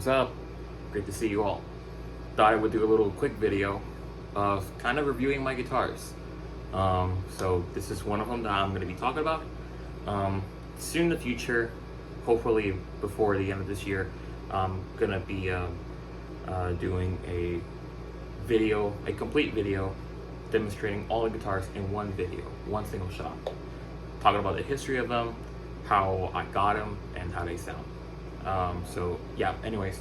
What's up? Great to see you all. Thought I would do a little quick video of kind of reviewing my guitars. So this is one of them that I'm going to be talking about. Soon in the future, hopefully before the end of this year, I'm going to be doing a complete video demonstrating all the guitars in one video, one single shot. Talking about the history of them, how I got them, and how they sound. So yeah, anyways,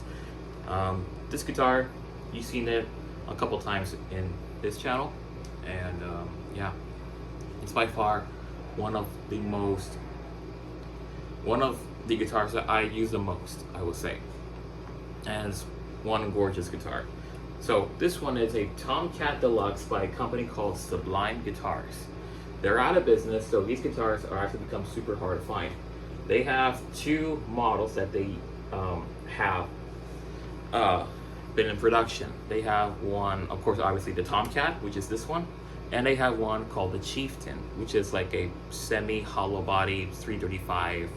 this guitar, you've seen it a couple times in this channel, and yeah, it's by far one of the guitars that I use the most, I would say, and it's one gorgeous guitar. So this one is a Tomcat Deluxe by a company called Sublime guitars. They're out of business, so these guitars are actually become super hard to find. They have two models that they have been in production. They have one, of course, obviously the Tomcat, which is this one, and they have one called the Chieftain, which is like a semi-hollow body 335,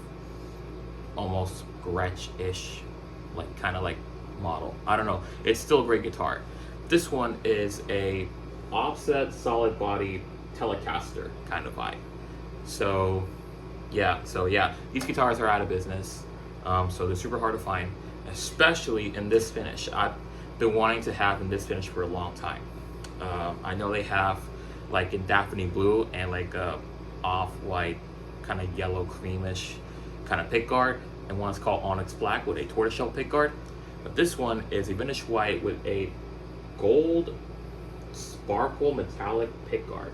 almost Gretsch-ish, like kind of like model. I don't know. It's still a great guitar. This one is a offset solid body Telecaster kind of vibe. So yeah, these guitars are out of business, so they're super hard to find, especially in this finish. I've been wanting to have in this finish for a long time. I know they have like in Daphne Blue and like a off-white kind of yellow creamish kind of pickguard, and one's called Onyx Black with a tortoiseshell pickguard. But this one is a vintage white with a gold sparkle metallic pickguard.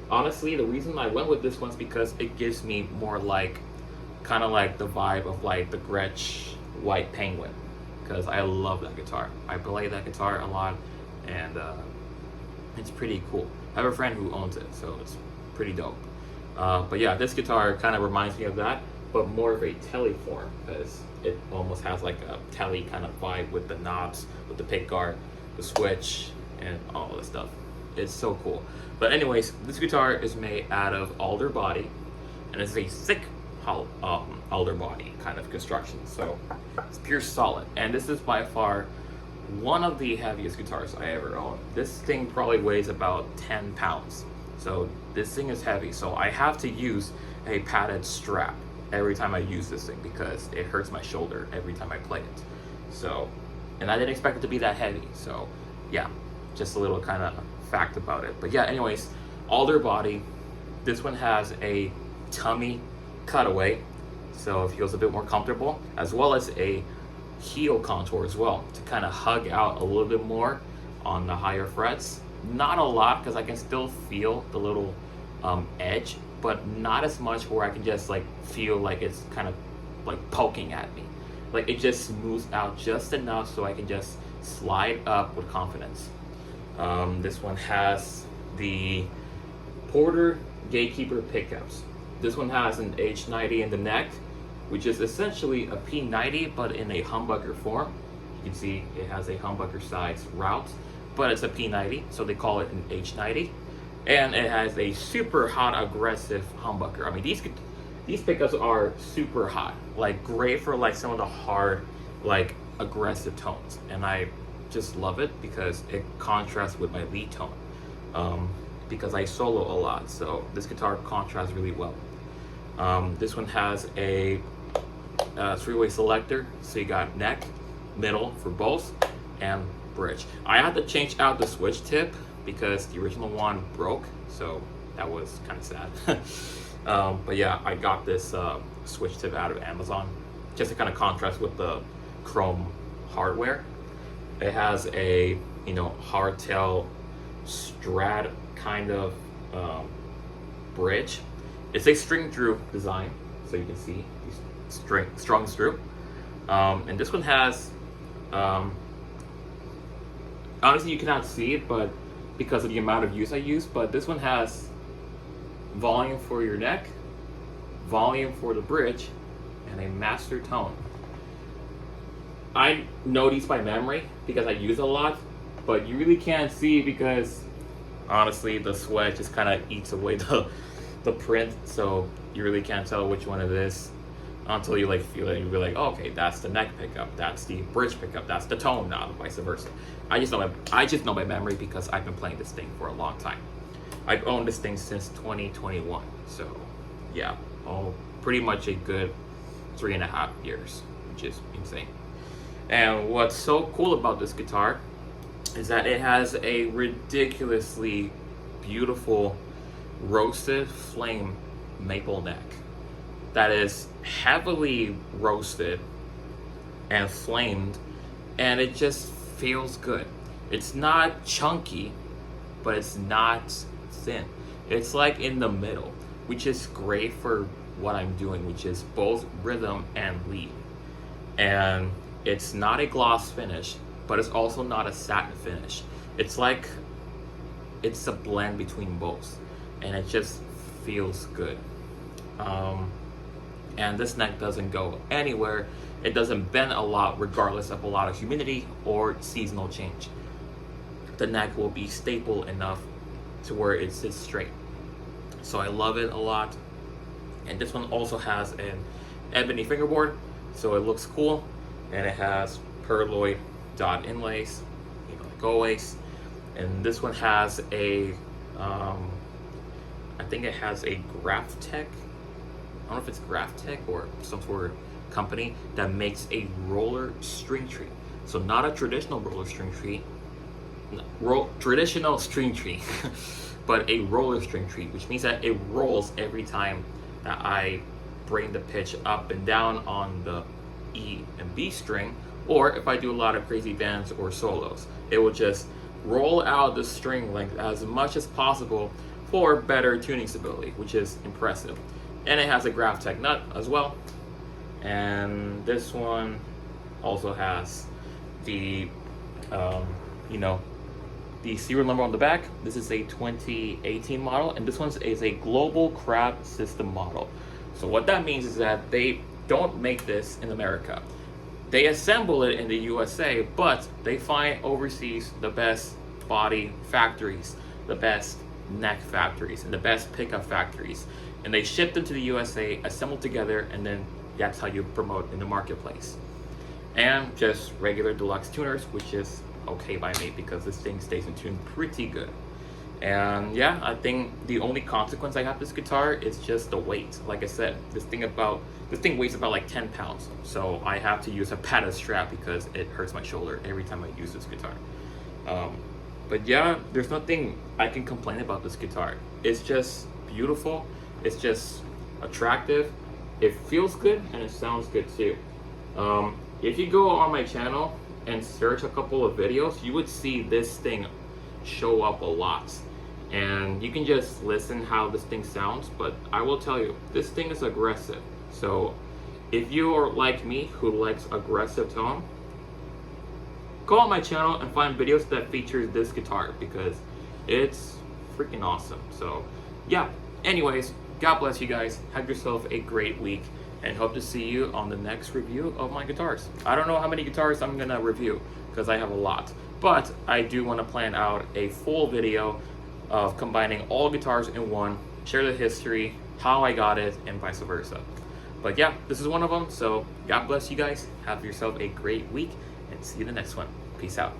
Honestly, the reason I went with this one is because it gives me more like, kind of like the vibe of like the Gretsch White Penguin, because I love that guitar. I play that guitar a lot, and it's pretty cool. I have a friend who owns it, so it's pretty dope. But yeah, this guitar kind of reminds me of that, but more of a telly form, because it almost has like a telly kind of vibe with the knobs, with the pickguard, the switch, and all this stuff. It's so cool. But anyways, this guitar is made out of alder body, and it's a thick alder body kind of construction, so it's pure solid. And this is by far one of the heaviest guitars I ever owned. This thing probably weighs about 10 pounds, so this thing is heavy. So I have to use a padded strap every time I use this thing because it hurts my shoulder every time I play it. So, and I didn't expect it to be that heavy, so yeah, just a little kind of fact about it. But yeah, anyways, alder body. This one has a tummy cutaway, so it feels a bit more comfortable, as well as a heel contour as well to kind of hug out a little bit more on the higher frets. Not a lot, because I can still feel the little edge, but not as much where I can just like feel like it's kind of like poking at me. Like it just smooths out just enough so I can just slide up with confidence. This one has the Porter Gatekeeper pickups. This one has an H90 in the neck, which is essentially a P90 but in a humbucker form. You can see it has a humbucker size route, but it's a P90, so they call it an H90. And it has a super hot aggressive humbucker. I mean, these pickups are super hot, like great for like some of the hard, like aggressive tones, and I just love it because it contrasts with my lead tone, because I solo a lot, so this guitar contrasts really well. This one has a three-way selector, so you got neck, middle for both, and bridge. I had to change out the switch tip because the original one broke, so that was kind of sad. But yeah, I got this switch tip out of Amazon just to kind of contrast with the chrome hardware. It has a, you know, hardtail Strat kind of bridge. It's a string through design, so you can see these strung through. And this one has, honestly you cannot see it, but because of the amount of use I use, but this one has volume for your neck, volume for the bridge, and a master tone. I know these by memory because I use it a lot, but you really can't see because honestly the sweat just kind of eats away the print, so you really can't tell which one it is. until you like feel it. You'll be like, oh, okay, that's the neck pickup, that's the bridge pickup, that's the tone knob, and vice versa. I just know by memory because I've been playing this thing for a long time. I've owned this thing since 2021, so yeah, pretty much a good 3.5 years, which is insane. And what's so cool about this guitar is that it has a ridiculously beautiful roasted flame maple neck that is heavily roasted and flamed, and it just feels good. It's not chunky, but it's not thin. It's like in the middle, which is great for what I'm doing, which is both rhythm and lead. And it's not a gloss finish, but it's also not a satin finish. It's like it's a blend between both, and it just feels good. And this neck doesn't go anywhere. It doesn't bend a lot regardless of a lot of humidity or seasonal change. The neck will be stable enough to where it sits straight. So I love it a lot. And this one also has an ebony fingerboard, so it looks cool. And it has perloid dot inlays, like always. And this one has a, I think it has a Graphtec. I don't know if it's Graphtec or some sort of company that makes a roller string tree. So not a traditional roller string tree, traditional string tree, but a roller string tree, which means that it rolls every time that I bring the pitch up and down on the E and B string, or if I do a lot of crazy bends or solos, it will just roll out the string length as much as possible for better tuning stability, which is impressive. And it has a Graphtec nut as well. And this one also has the, the serial number on the back. This is a 2018 model, and this one is a global craft system model. So what that means is that they don't make this in America. They assemble it in the USA, but they find overseas the best body factories, the best neck factories, and the best pickup factories. And they ship them to the USA, assembled together, and then that's how you promote in the marketplace. And just regular deluxe tuners, which is okay by me because this thing stays in tune pretty good. And yeah, I think the only consequence I have this guitar is just the weight. Like I said, this thing weighs about like 10 pounds. So I have to use a padded strap because it hurts my shoulder every time I use this guitar. But yeah, there's nothing I can complain about this guitar. It's just beautiful. It's just attractive. It feels good and it sounds good too. If you go on my channel and search a couple of videos, you would see this thing show up a lot. And you can just listen how this thing sounds, but I will tell you, this thing is aggressive. So if you are like me who likes aggressive tone, go on my channel and find videos that features this guitar because it's freaking awesome. So yeah, anyways, God bless you guys. Have yourself a great week and hope to see you on the next review of my guitars. I don't know how many guitars I'm gonna review because I have a lot, but I do want to plan out a full video of combining all guitars in one, share the history, how I got it, and vice versa. But yeah, this is one of them. So God bless you guys. Have yourself a great week and see you in the next one. Peace out.